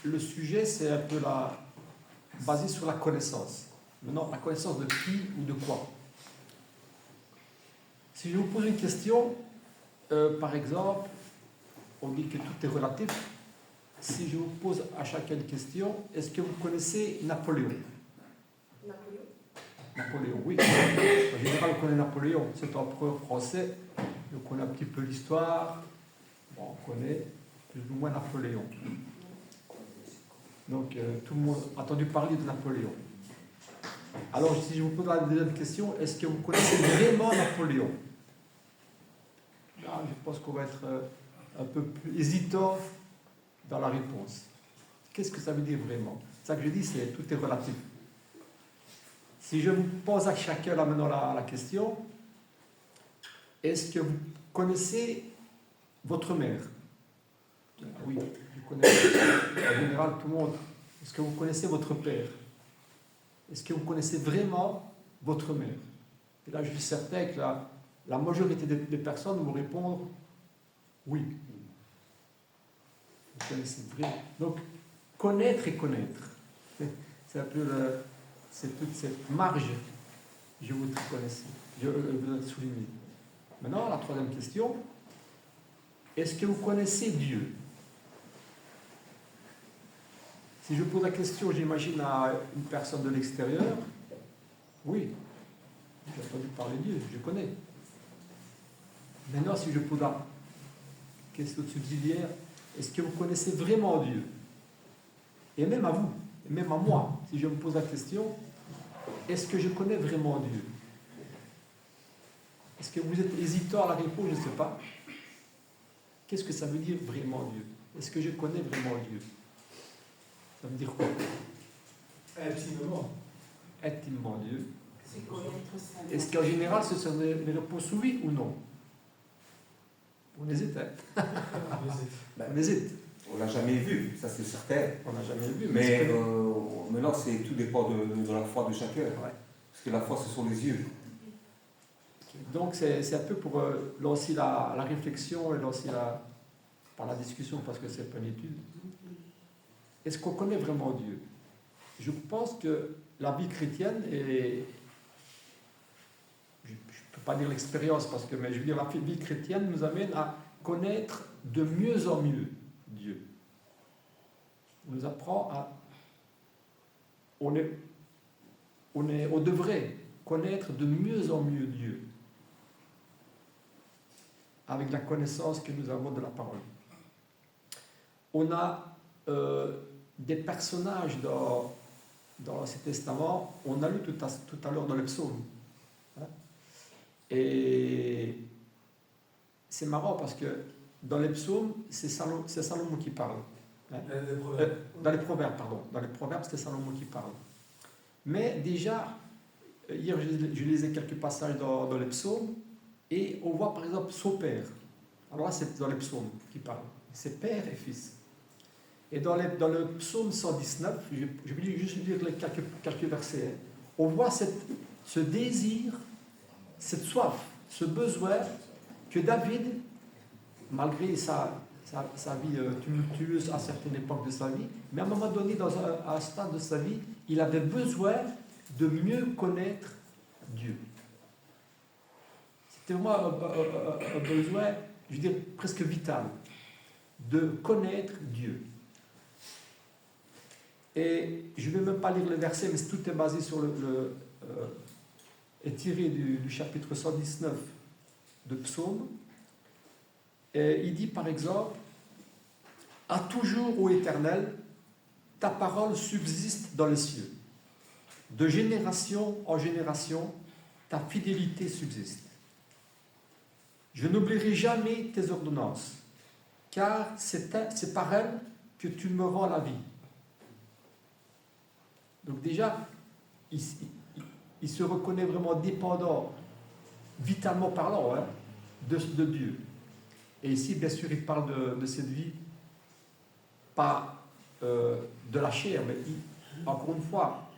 le sujet, c'est un peu basé sur la connaissance. Maintenant, la connaissance de qui ou de quoi. Si je vous pose une question, par exemple, on dit que tout est relatif. Si je vous pose à chacun une question, est-ce que vous connaissez Napoléon? Napoléon, oui. En général, on connaît Napoléon, c'est un empereur français. On connaît un petit peu l'histoire. Bon, on connaît plus ou moins Napoléon. Donc, tout le monde a entendu parler de Napoléon. Alors, si je vous pose la deuxième question, est-ce que vous connaissez vraiment Napoléon? Là, je pense qu'on va être un peu plus hésitant dans la réponse. Qu'est-ce que ça veut dire vraiment? C'est ça que je dis, c'est tout est relatif. Si je vous pose à chacun là maintenant la question, est-ce que vous connaissez votre mère? Oui, je connais. En général, tout le monde. Est-ce que vous connaissez votre père? Est-ce que vous connaissez vraiment votre mère? Et là, je suis certain que la majorité des personnes vont répondre oui. Vous connaissez vraiment. Donc, connaître et connaître. C'est un peu c'est toute cette marge, je voudrais souligner. Maintenant, la troisième question, est-ce que vous connaissez Dieu? Si je pose la question, j'imagine, à une personne de l'extérieur, oui, j'ai entendu parler de Dieu, je connais. Maintenant, si je pose la question subsidiaire, est-ce que vous connaissez vraiment Dieu? Et même à vous, et même à moi, si je me pose la question, est-ce que je connais vraiment Dieu? Est-ce que vous êtes hésitant à la réponse? Je ne sais pas. Qu'est-ce que ça veut dire vraiment Dieu? Est-ce que je connais vraiment Dieu? Ça veut dire quoi? Intimement. Intimement Dieu. C'est connaître ça. Est-ce qu'en général, ce sont des réponses oui ou non? On hésite, hein? On hésite. On l'a jamais vu, ça c'est certain. On n'a jamais vu. Mais maintenant, tout dépend de la foi de chacun. Ouais. Parce que la foi, ce sont les yeux. Donc c'est un peu pour lancer la réflexion et lancer par la discussion, parce que c'est pas une étude. Est-ce qu'on connaît vraiment Dieu? Je pense que la vie chrétienne est... Je ne peux pas dire l'expérience, mais je veux dire, la vie chrétienne nous amène à connaître de mieux en mieux Dieu. On nous apprend à... On devrait connaître de mieux en mieux Dieu, avec la connaissance que nous avons de la parole. On a des personnages dans l'Ancien Testament, on a lu tout à l'heure dans les psaumes. Hein? Et c'est marrant parce que dans les psaumes, c'est Salomon qui parle. Hein? Dans les proverbes, pardon. Dans les proverbes, c'est Salomon qui parle. Mais déjà, hier, je lisais quelques passages dans les psaumes, et on voit par exemple son père. Alors là, c'est dans les psaumes qui parle. C'est père et fils. Et dans le psaume 119, je vais juste lire quelques versets. Hein. On voit ce désir, cette soif, ce besoin que David, malgré sa vie tumultueuse à certaines époques de sa vie, mais à un moment donné, dans un stade de sa vie, il avait besoin de mieux connaître Dieu. C'était vraiment un besoin, je veux dire, presque vital, de connaître Dieu. Et je ne vais même pas lire le verset, mais tout est basé sur est tiré du chapitre 119 de Psaume. Et il dit par exemple, « À toujours, ô Éternel, ta parole subsiste dans les cieux. De génération en génération, ta fidélité subsiste. Je n'oublierai jamais tes ordonnances, car c'est par elles que tu me rends la vie. » Donc déjà, il se reconnaît vraiment dépendant, vitalement parlant, hein, de Dieu. Et ici, bien sûr, il parle de cette vie, pas de la chair, mais encore une fois,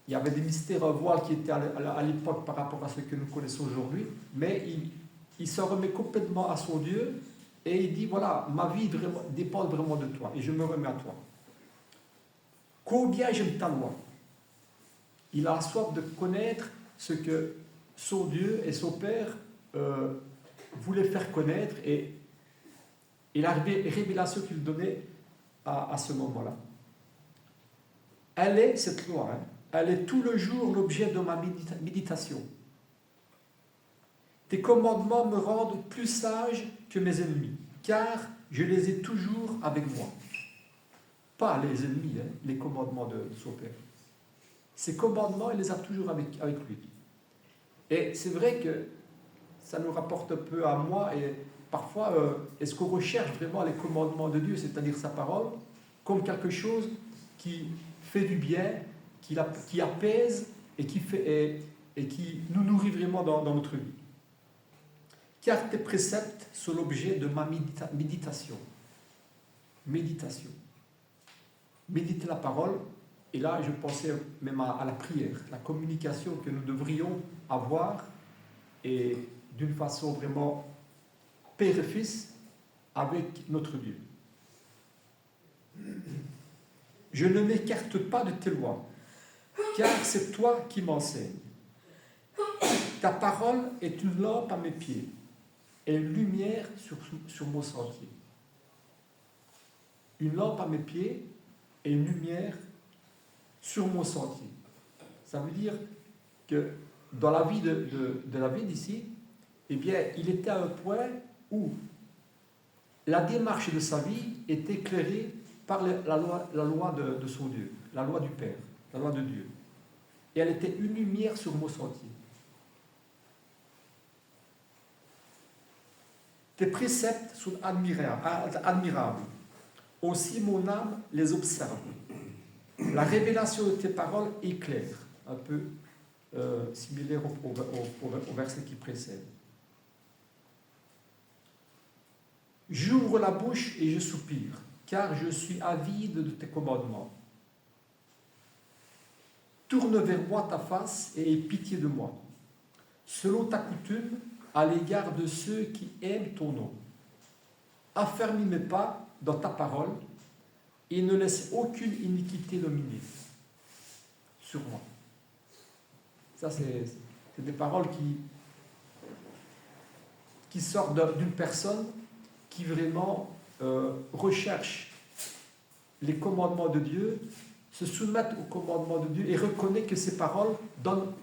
il y avait des mystères à voile qui étaient à l'époque par rapport à ce que nous connaissons aujourd'hui, mais il s'en remet complètement à son Dieu Et il dit, voilà, ma vie dépend vraiment de toi, et je me remets à toi. Combien j'aime ta loi. Il a soif de connaître ce que son Dieu et son Père voulaient faire connaître, et la révélation qu'il donnait à ce moment-là. Elle est, cette loi, hein, elle est tout le jour l'objet de ma méditation. Tes commandements me rendent plus sage que mes ennemis, car je les ai toujours avec moi. Pas les ennemis, hein, les commandements de son Père. Ces commandements, il les a toujours avec lui. Et c'est vrai que ça nous rapporte un peu à moi, et parfois, est-ce qu'on recherche vraiment les commandements de Dieu, c'est-à-dire sa parole, comme quelque chose qui fait du bien, qui apaise et qui nous nourrit vraiment dans notre vie. Car tes préceptes sont l'objet de ma méditation. Méditation. Méditer la parole, et là je pensais même à la prière, la communication que nous devrions avoir, et d'une façon vraiment père et fils avec notre Dieu. Je ne m'écarte pas de tes lois, car c'est toi qui m'enseignes. Ta parole est une lampe à mes pieds et une lumière sur mon sentier. Une lampe à mes pieds et une lumière sur mon sentier. Ça veut dire que dans la vie de David ici, eh bien, il était à un point où la démarche de sa vie était éclairée par la loi de son Dieu, la loi du Père, la loi de Dieu. Et elle était une lumière sur mon sentier. Tes préceptes sont admirables. Aussi mon âme les observe. La révélation de tes paroles est claire, un peu similaire au verset qui précède. J'ouvre la bouche et je soupire, car je suis avide de tes commandements. Tourne vers moi ta face et aie pitié de moi, selon ta coutume, à l'égard de ceux qui aiment ton nom. Affermis mes pas dans ta parole et ne laisse aucune iniquité dominer sur moi. Ça, c'est des paroles qui sortent d'une personne qui vraiment recherche les commandements de Dieu, se soumettent aux commandements de Dieu et reconnaît que ces paroles donnent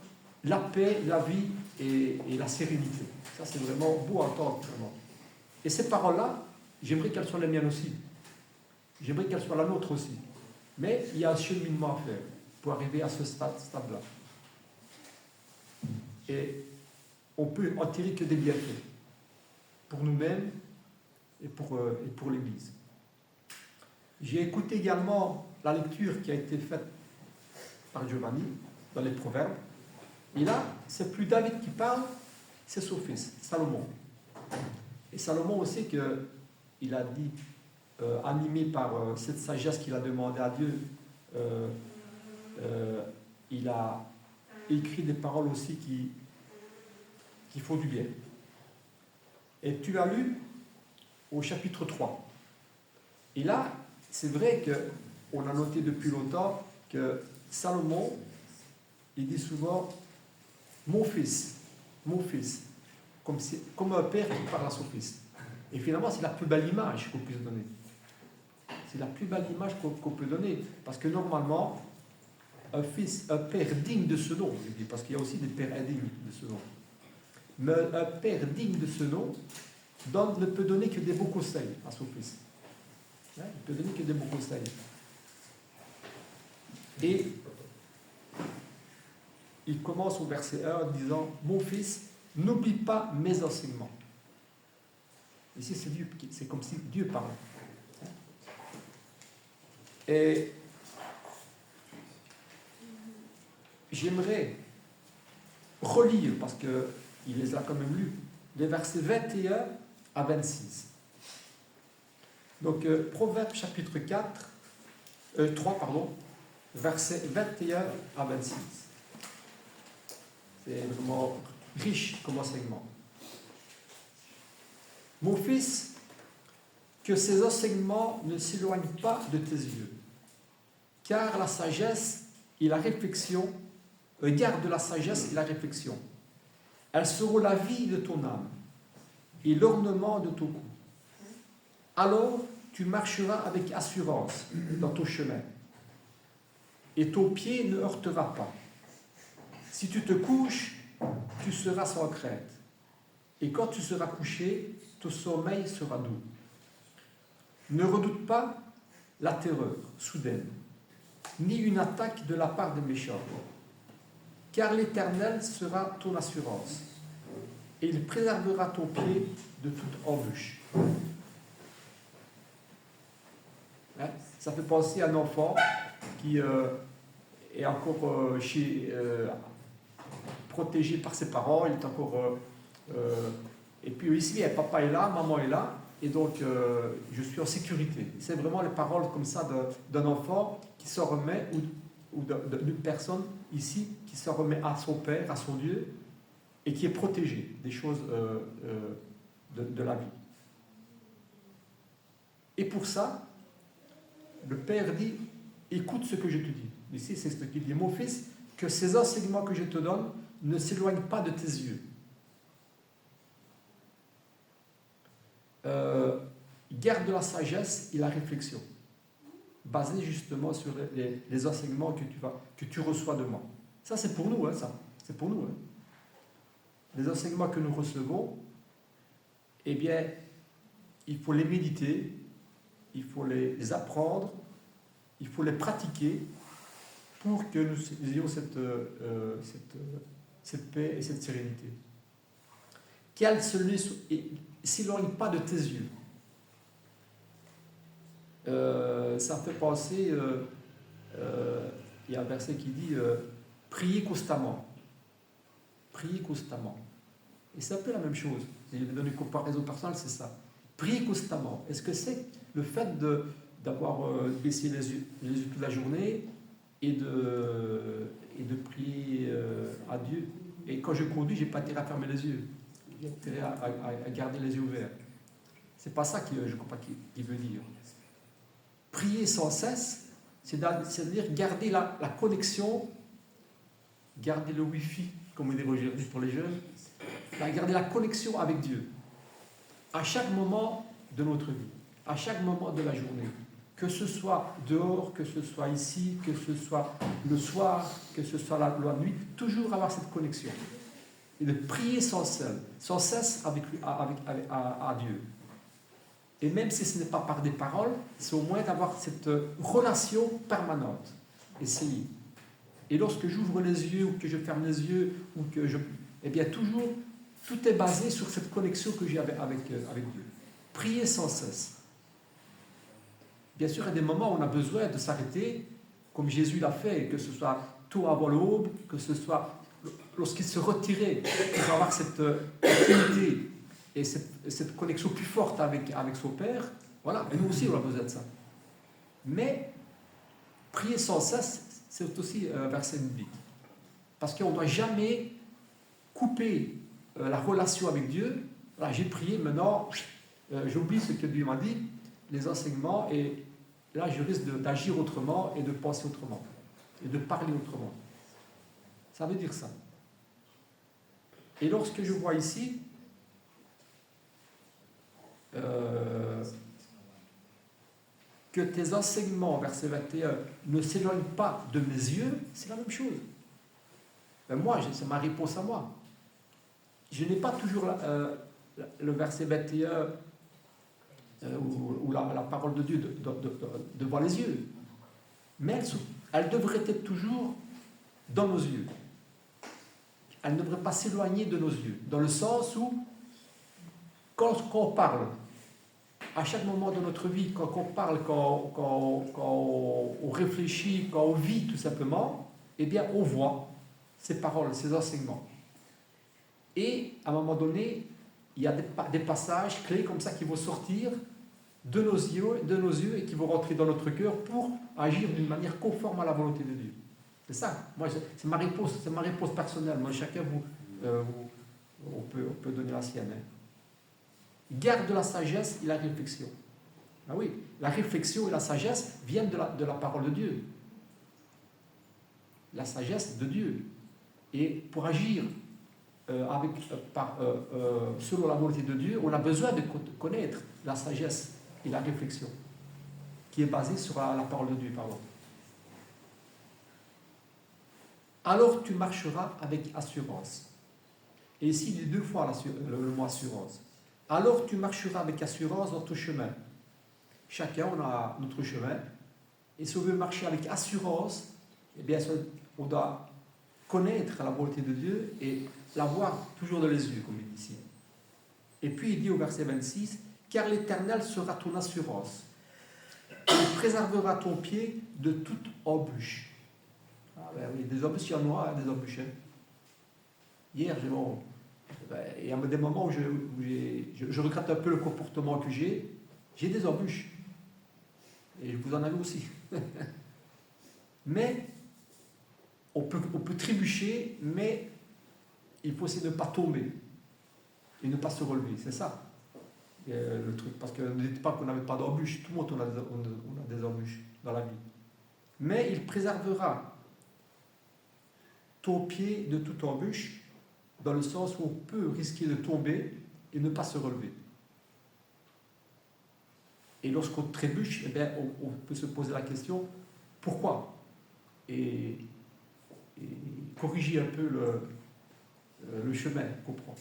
la paix, la vie et la sérénité. Ça, c'est vraiment beau à entendre. Vraiment. Et ces paroles-là, j'aimerais qu'elles soient les miennes aussi. J'aimerais qu'elles soient la nôtre aussi. Mais il y a un cheminement à faire pour arriver à ce stade-là. Et on peut en tirer que des bienfaits pour nous-mêmes et pour l'Église. J'ai écouté également la lecture qui a été faite par Giovanni dans les Proverbes. Et là, c'est plus David qui parle, c'est son fils, Salomon. Et Salomon aussi, il a dit, animé par cette sagesse qu'il a demandé à Dieu, il a écrit des paroles aussi qui font du bien. Et tu as lu au chapitre 3. Et là, c'est vrai qu'on a noté depuis longtemps que Salomon, il dit souvent mon fils, comme un père qui parle à son fils. Et finalement, c'est la plus belle image qu'on puisse donner. C'est la plus belle image qu'on peut donner. Parce que normalement, un père digne de ce nom, parce qu'il y a aussi des pères indignes de ce nom. Mais un père digne de ce nom ne peut donner que des beaux conseils à son fils. Il peut donner que des beaux conseils. Et il commence au verset 1 en disant « Mon fils, n'oublie pas mes enseignements. » Ici, c'est comme si Dieu parlait. Et j'aimerais relire, parce qu'il les a quand même lus, les versets 21 à 26. Donc, Proverbe chapitre 3, versets 21 à 26. C'est vraiment riche comme enseignement. Mon fils, que ces enseignements ne s'éloignent pas de tes yeux, car la sagesse et la réflexion, garde la sagesse et la réflexion. Elles seront la vie de ton âme et l'ornement de ton cou. Alors tu marcheras avec assurance dans ton chemin, et ton pied ne heurtera pas. Si tu te couches, tu seras sans crainte, et quand tu seras couché, ton sommeil sera doux. Ne redoute pas la terreur soudaine, ni une attaque de la part des méchants, car l'Éternel sera ton assurance, et il préservera ton pied de toute embûche. Hein? Ça fait penser à un enfant qui est encore protégé par ses parents, il est encore... et puis ici, papa est là, maman est là, et donc je suis en sécurité. C'est vraiment les paroles comme ça d'un enfant qui s'en remet, ou d'une personne ici qui s'en remet à son Père, à son Dieu, et qui est protégé des choses de la vie. Et pour ça, le Père dit, écoute ce que je te dis. Ici, c'est ce qu'il dit, mon fils, que ces enseignements que je te donne ne s'éloignent pas de tes yeux. Garde la sagesse et la réflexion, basée justement sur les enseignements que tu reçois de moi. Ça, c'est pour nous, hein, ça. C'est pour nous. Hein. Les enseignements que nous recevons, eh bien, il faut les méditer, il faut les apprendre, il faut les pratiquer pour que nous ayons cette paix et cette sérénité. Qu'elle ne s'éloigne pas de tes yeux. Ça me fait penser, il y a un verset qui dit priez constamment. Priez constamment. Et c'est un peu la même chose. Je vais donner une comparaison personnelle, c'est ça. Priez constamment. Est-ce que c'est le fait d'avoir baissé les yeux toute la journée et de prier à Dieu? Et quand je conduis, je n'ai pas intérêt à fermer les yeux. J'ai intérêt à garder les yeux ouverts. C'est pas ça que je crois qu'il veut dire. Prier sans cesse, c'est-à-dire garder la connexion, garder le Wi-Fi, comme on dit aujourd'hui pour les jeunes, garder la connexion avec Dieu à chaque moment de notre vie, à chaque moment de la journée, que ce soit dehors, que ce soit ici, que ce soit le soir, que ce soit la nuit, toujours avoir cette connexion et de prier sans cesse à Dieu. Et même si ce n'est pas par des paroles, c'est au moins d'avoir cette relation permanente. Essayez. Et lorsque j'ouvre les yeux, ou que je ferme les yeux, ou que je... Eh bien, toujours, tout est basé sur cette connexion que j'ai avec Dieu. Priez sans cesse. Bien sûr, il y a des moments où on a besoin de s'arrêter, comme Jésus l'a fait, que ce soit tôt avant l'aube, que ce soit lorsqu'il se retirait, pour avoir cette intimité et cette connexion plus forte avec son Père. Voilà, et nous aussi, on a besoin de ça. Mais prier sans cesse, c'est aussi un verset biblique. Parce qu'on ne doit jamais couper la relation avec Dieu. Voilà, j'ai prié, maintenant, j'oublie ce que Dieu m'a dit, les enseignements, et là, je risque d'agir autrement et de penser autrement, et de parler autrement. Ça veut dire ça. Et lorsque je vois ici, que tes enseignements, verset 21, ne s'éloignent pas de mes yeux, c'est la même chose. Ben moi, c'est ma réponse à moi. Je n'ai pas toujours le verset 21 ou la parole de Dieu devant les yeux, mais elle devrait être toujours dans nos yeux. Elle ne devrait pas s'éloigner de nos yeux, dans le sens où, quand on parle, à chaque moment de notre vie, quand on parle, quand on réfléchit, quand on vit tout simplement, eh bien on voit ces paroles, ces enseignements. Et à un moment donné, il y a des passages clés comme ça qui vont sortir de nos yeux et qui vont rentrer dans notre cœur pour agir d'une manière conforme à la volonté de Dieu. C'est ça. Moi, c'est ma réponse personnelle. Moi, chacun on peut donner la sienne. Hein. Garde la sagesse et la réflexion. Ah oui, la réflexion et la sagesse viennent de la parole de Dieu. La sagesse de Dieu. Et pour agir selon la volonté de Dieu, on a besoin de connaître la sagesse et la réflexion, qui est basée sur la parole de Dieu. Pardon. Alors tu marcheras avec assurance. Et ici, il dit 2 fois le mot assurance. Alors tu marcheras avec assurance dans ton chemin. Chacun, on a notre chemin. Et si on veut marcher avec assurance, eh bien, on doit connaître la volonté de Dieu et la voir toujours dans les yeux, comme il dit ici. Et puis il dit au verset 26, « Car l'Éternel sera ton assurance. Il préservera ton pied de toute embûche. » Ah ben oui, des embûches, il y en aura, des embûches. Hein. Hier, il y a des moments où je regrette un peu le comportement que j'ai. J'ai des embûches. Et vous en avez aussi. Mais on peut trébucher, mais il faut essayer de ne pas tomber et ne pas se relever. C'est ça le truc. Parce que ne dites pas qu'on n'avait pas d'embûches. Tout le monde on a des embûches dans la vie. Mais il préservera ton pied de toute embûche, dans le sens où on peut risquer de tomber et ne pas se relever. Et lorsqu'on trébuche, eh bien, on peut se poser la question, pourquoi ? Et corriger un peu le chemin qu'on prend.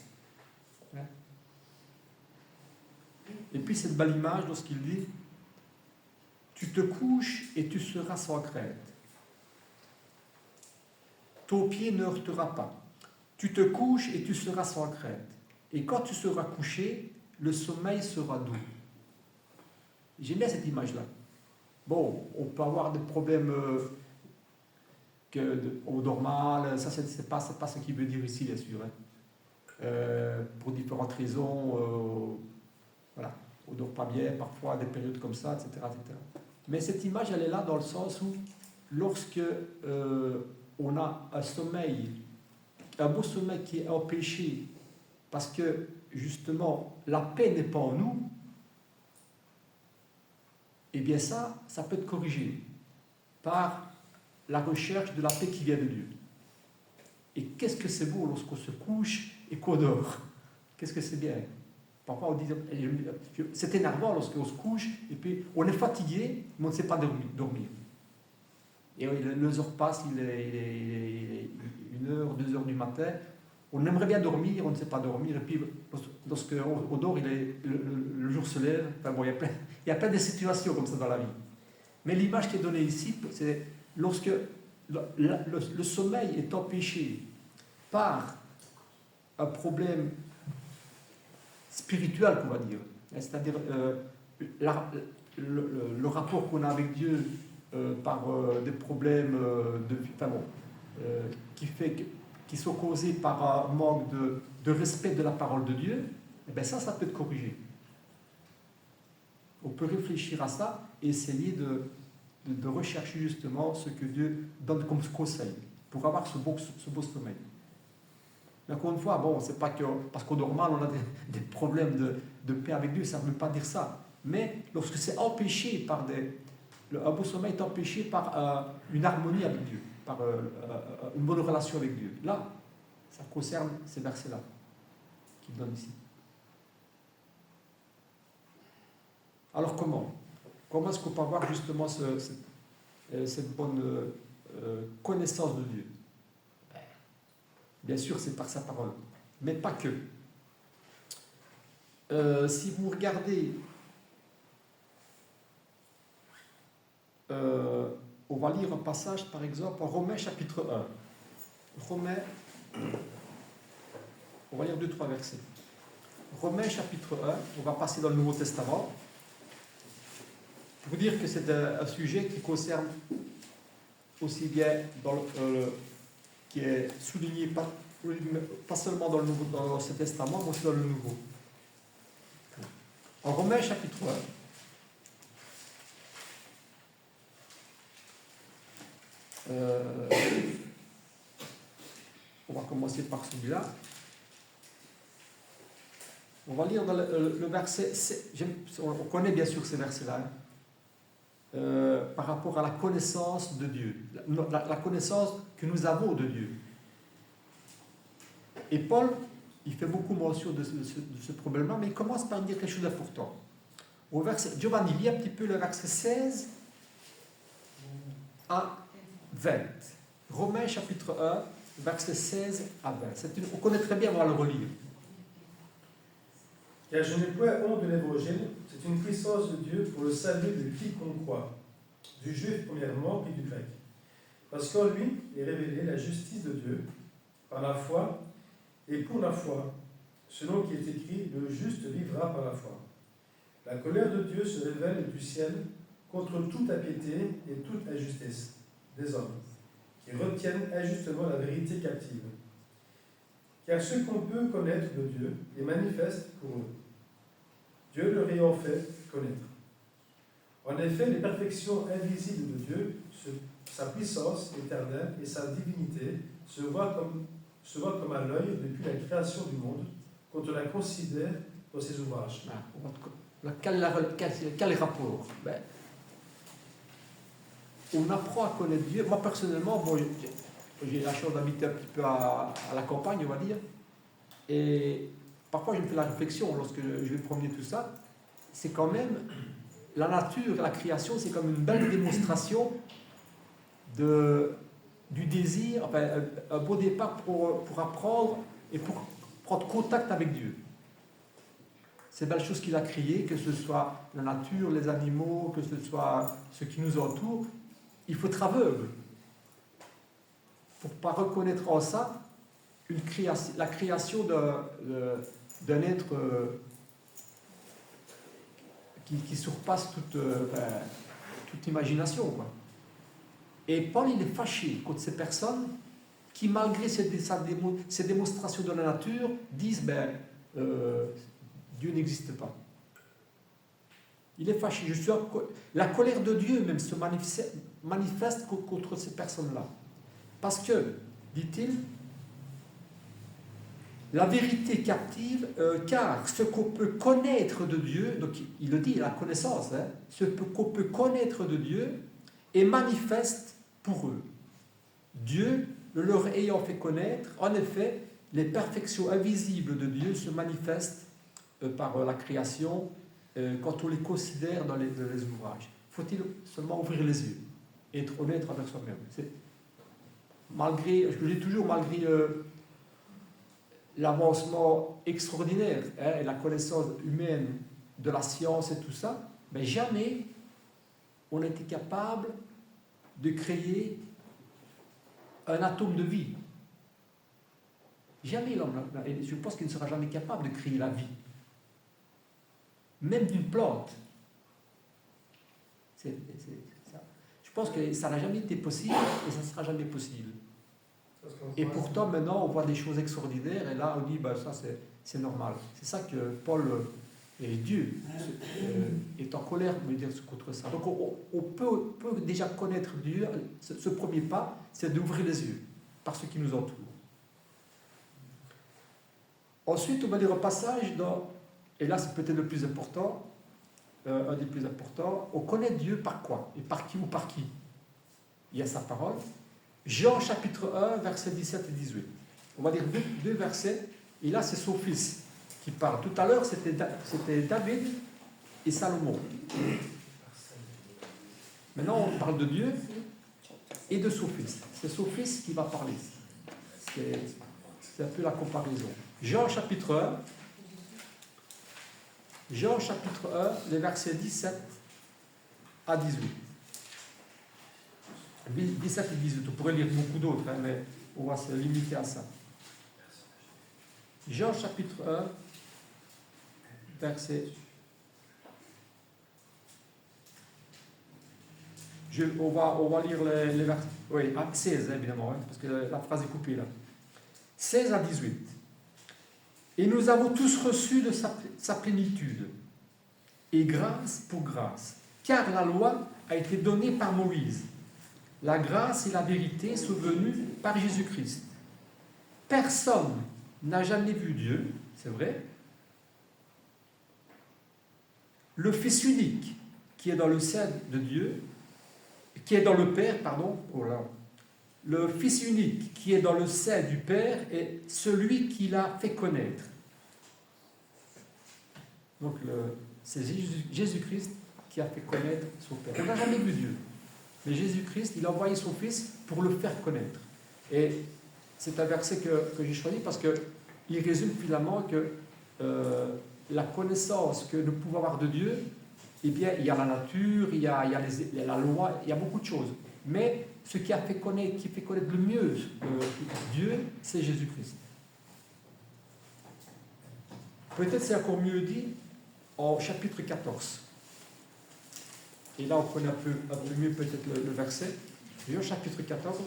Et puis cette belle image lorsqu'il dit « Tu te couches et tu seras sans crainte. Ton pied ne heurtera pas. Tu te couches et tu seras sans crainte. Et quand tu seras couché, le sommeil sera doux. » J'aime bien cette image-là. Bon, on peut avoir des problèmes au normal, ça c'est pas ce qu'il veut dire ici, bien sûr. Hein. Pour différentes raisons, voilà, on ne dort pas bien, parfois des périodes comme ça, etc., etc. Mais cette image, elle est là dans le sens où, lorsque on a un sommeil, un beau sommeil qui est empêché, parce que justement la paix n'est pas en nous, eh bien ça peut être corrigé par la recherche de la paix qui vient de Dieu. Et qu'est-ce que c'est beau lorsqu'on se couche et qu'on dort. Qu'est-ce que c'est bien. Parfois on dit, c'est énervant lorsqu'on se couche et puis on est fatigué, mais on ne sait pas dormir. Et les heures passent, il est 1h, 2h du matin, on aimerait bien dormir, on ne sait pas dormir, et puis lorsqu'on dort, le jour se lève. Enfin bon, il y a plein de situations comme ça dans la vie. Mais l'image qui est donnée ici, c'est lorsque le sommeil est empêché par un problème spirituel, on va dire, c'est-à-dire le rapport qu'on a avec Dieu par des problèmes de vie, enfin bon, qui sont causés par un manque de respect de la parole de Dieu, et bien ça peut être corrigé. On peut réfléchir à ça et essayer de rechercher justement ce que Dieu donne comme conseil pour avoir ce beau sommeil. Mais encore une fois, bon, c'est pas que parce qu'au normal on a des problèmes de paix avec Dieu, ça ne veut pas dire ça. Mais lorsque c'est empêché par un beau sommeil est empêché par une harmonie avec Dieu, par une bonne relation avec Dieu, là, ça concerne ces versets-là qu'il donne ici. Alors comment est-ce qu'on peut avoir justement cette bonne connaissance de Dieu? Bien sûr, c'est par sa parole, mais pas que. Si vous regardez, on va lire un passage, par exemple, en Romains chapitre 1. Romains, on va lire 2-3 versets. Romains chapitre 1, on va passer dans le Nouveau Testament. Pour dire que c'est un sujet qui concerne aussi bien qui est souligné pas seulement dans l'Ancien Testament, mais aussi dans le Nouveau. En Romains chapitre 1, on va commencer par celui-là. On va lire dans le verset, on connaît bien sûr ces versets-là, par rapport à la connaissance de Dieu, la connaissance que nous avons de Dieu. Et Paul, il fait beaucoup mention de ce problème-là, mais il commence par dire quelque chose d'important. Au verset, Giovanni, lis un petit peu le verset 16 à 20. Romains chapitre 1, verset 16 à 20. On connaît très bien, on va le relire. Car je n'ai point honte de l'évangile, c'est une puissance de Dieu pour le salut de quiconque croit, du juif premièrement, puis du grec. Parce qu'en lui est révélée la justice de Dieu, par la foi, et pour la foi, selon qu'il est écrit, le juste vivra par la foi. La colère de Dieu se révèle du ciel contre toute impiété et toute injustice des hommes, qui retiennent injustement la vérité captive. Car ce qu'on peut connaître de Dieu est manifeste pour eux, Dieu leur ayant fait connaître. En effet, les perfections invisibles de Dieu, sa puissance éternelle et sa divinité se voient comme à l'œil depuis la création du monde, quand on la considère dans ses ouvrages. Quel rapport? On apprend à connaître Dieu. Moi, personnellement, bon, j'ai la chance d'habiter un petit peu à la campagne, on va dire. Et parfois, je me fais la réflexion, lorsque je vais promener tout ça, c'est quand même, la nature, la création, c'est comme une belle démonstration du désir, enfin, un beau départ pour apprendre et pour prendre contact avec Dieu. Ces belles choses qu'il a créées, que ce soit la nature, les animaux, que ce soit ce qui nous entoure, il faut être aveugle pour ne pas reconnaître en ça la création d'un être qui surpasse toute imagination, quoi. Et Paul, il est fâché contre ces personnes qui, malgré ces démonstrations de la nature, disent Dieu n'existe pas. Il est fâché. La colère de Dieu même se manifeste contre ces personnes-là. Parce que, dit-il, la vérité captive, car ce qu'on peut connaître de Dieu, donc il le dit, la connaissance, ce qu'on peut connaître de Dieu est manifeste pour eux. Dieu, le leur ayant fait connaître, en effet, les perfections invisibles de Dieu se manifestent par la création quand on les considère dans les ouvrages. Faut-il seulement ouvrir les yeux et être honnête avec soi-même. Malgré, je dis toujours, malgré l'avancement extraordinaire et la connaissance humaine de la science et tout ça, mais jamais on a été capable de créer un atome de vie. Jamais l'homme, je pense qu'il ne sera jamais capable de créer la vie. Même d'une plante. Ça. Je pense que ça n'a jamais été possible et ça ne sera jamais possible. Et pourtant, maintenant, on voit des choses extraordinaires et là, on dit, ça, c'est normal. C'est ça que Paul et Dieu est en colère contre ça. Donc, on peut déjà connaître Dieu. Ce premier pas, c'est d'ouvrir les yeux par ce qui nous entoure. Ensuite, on va lire un passage et là, c'est peut-être le plus important, un des plus importants. On connaît Dieu par quoi? Et par qui ou par qui? Il y a sa parole. Jean chapitre 1, versets 17 et 18. On va lire deux versets, et là c'est son fils qui parle. Tout à l'heure c'était David et Salomon. Maintenant on parle de Dieu et de son fils. C'est son fils qui va parler. C'est un peu la comparaison. Jean chapitre 1, les versets 17 à 18. 17 et 18, on pourrait lire beaucoup d'autres, mais on va se limiter à ça. Jean chapitre 1, verset... On va lire les versets... Oui, 16 évidemment, parce que la phrase est coupée là. 16 à 18. Et nous avons tous reçu de sa plénitude, et grâce pour grâce, car la loi a été donnée par Moïse. La grâce et la vérité sont venues par Jésus-Christ. Personne n'a jamais vu Dieu, c'est vrai, le Fils unique qui est dans le sein de Dieu, qui est dans le Père, pardon, oh là, le Fils unique qui est dans le sein du Père est celui qui l'a fait connaître. Donc c'est Jésus-Christ qui a fait connaître son Père. On n'a jamais vu Dieu. Mais Jésus-Christ, il a envoyé son Fils pour le faire connaître. Et c'est un verset que j'ai choisi parce qu'il résume finalement que la connaissance que nous pouvons avoir de Dieu, eh bien, il y a la nature, il y a la loi, il y a beaucoup de choses. Mais ce qui fait connaître le mieux Dieu, c'est Jésus-Christ. Peut-être c'est encore mieux dit en chapitre 14. Et là, on connaît un peu mieux peut-être le verset. Jean chapitre 14,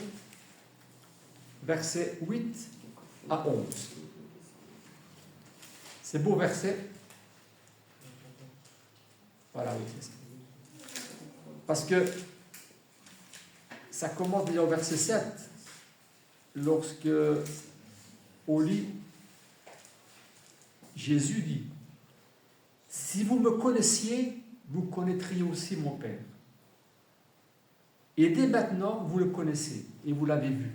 versets 8 à 11. C'est beau verset. Voilà, oui, c'est ça. Parce que ça commence déjà au verset 7, lorsque, au lit, Jésus dit, « Si vous me connaissiez, vous connaîtriez aussi mon Père. Et dès maintenant, vous le connaissez et vous l'avez vu. »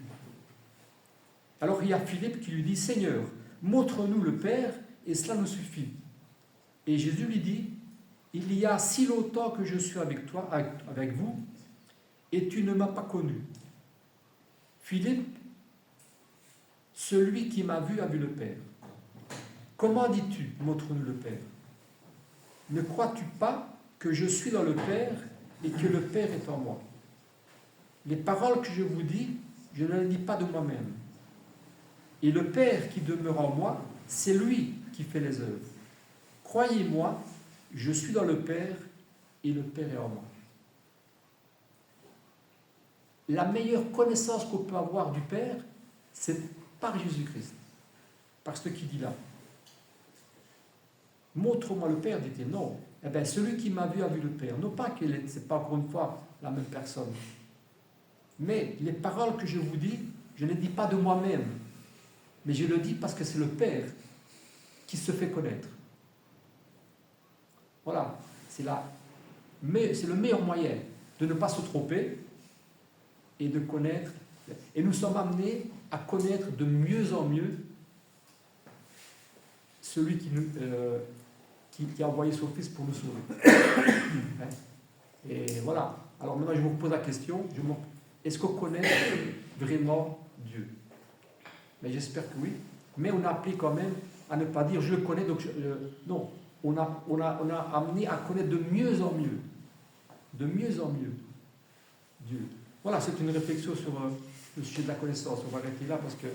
Alors il y a Philippe qui lui dit, « Seigneur, montre-nous le Père et cela nous suffit. » Et Jésus lui dit, « Il y a si longtemps que je suis avec toi, avec vous, et tu ne m'as pas connu. Philippe, celui qui m'a vu a vu le Père. Comment dis-tu, montre-nous le Père? Ne crois-tu pas que je suis dans le Père et que le Père est en moi? Les paroles que je vous dis, je ne les dis pas de moi-même. Et le Père qui demeure en moi, c'est lui qui fait les œuvres. Croyez-moi, je suis dans le Père et le Père est en moi. » La meilleure connaissance qu'on peut avoir du Père, c'est par Jésus-Christ. Par ce qu'il dit là. Montre-moi le Père, dit-il. Non. Eh bien, celui qui m'a vu a vu le Père. Non pas que ce n'est pas encore une fois la même personne. Mais les paroles que je vous dis, je ne les dis pas de moi-même. Mais je le dis parce que c'est le Père qui se fait connaître. Voilà. C'est le meilleur moyen de ne pas se tromper et de connaître. Et nous sommes amenés à connaître de mieux en mieux celui qui a envoyé son Fils pour nous sauver. Et voilà. Alors maintenant, je vous pose la question, est-ce qu'on connaît vraiment Dieu? Mais j'espère que oui. Mais on a appris quand même à ne pas dire « je le connais », donc non. On a amené à connaître de mieux en mieux. De mieux en mieux Dieu. Voilà, c'est une réflexion sur le sujet de la connaissance. On va arrêter là parce que...